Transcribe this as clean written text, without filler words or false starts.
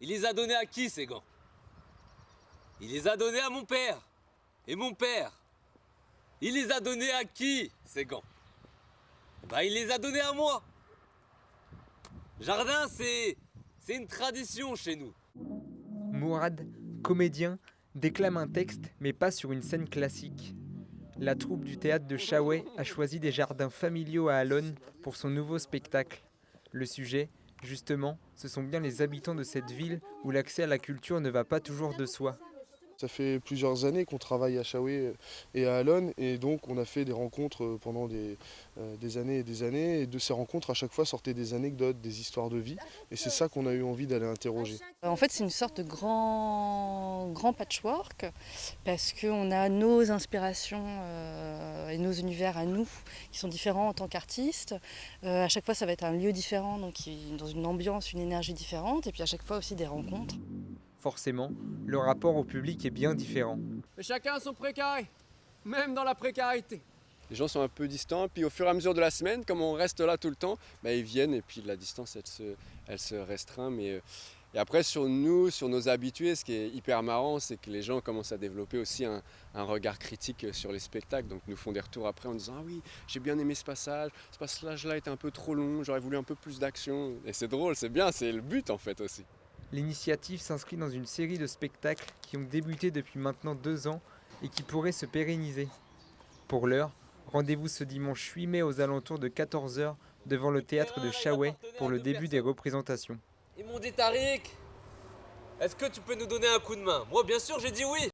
Il les a donnés à qui ces gants? Il les a donnés à mon père. Et mon père, il les a donnés à qui ces gants? Bah il les a donnés à moi. Jardin, c'est une tradition chez nous. Mourad, comédien, déclame un texte mais pas sur une scène classique. La troupe du théâtre de Chaouet a choisi des jardins familiaux à Allonne pour son nouveau spectacle. Le sujet, justement, ce sont bien les habitants de cette ville où l'accès à la culture ne va pas toujours de soi. Ça fait plusieurs années qu'on travaille à Chaoué et à Allonne et donc on a fait des rencontres pendant des années et des années et de ces rencontres à chaque fois sortaient des anecdotes, des histoires de vie et c'est ça qu'on a eu envie d'aller interroger. En fait c'est une sorte de grand patchwork parce qu'on a nos inspirations et nos univers à nous qui sont différents en tant qu'artistes. À chaque fois ça va être un lieu différent, donc dans une ambiance, une énergie différente et puis à chaque fois aussi des rencontres. Forcément, le rapport au public est bien différent. Mais chacun a son précaré, même dans la précarité. Les gens sont un peu distants, puis au fur et à mesure de la semaine, comme on reste là tout le temps, ils viennent et puis la distance elle se restreint. Et après sur nous, sur nos habitués, ce qui est hyper marrant, c'est que les gens commencent à développer aussi un regard critique sur les spectacles. Donc nous font des retours après en disant « Ah oui, j'ai bien aimé ce passage-là était un peu trop long, j'aurais voulu un peu plus d'action. » Et c'est drôle, c'est bien, c'est le but en fait aussi. L'initiative s'inscrit dans une série de spectacles qui ont débuté depuis maintenant 2 ans et qui pourraient se pérenniser. Pour l'heure, rendez-vous ce dimanche 8 mai aux alentours de 14h devant le théâtre de Chaouet pour le début des représentations. Ils m'ont dit Tariq, est-ce que tu peux nous donner un coup de main? Moi bien sûr j'ai dit oui.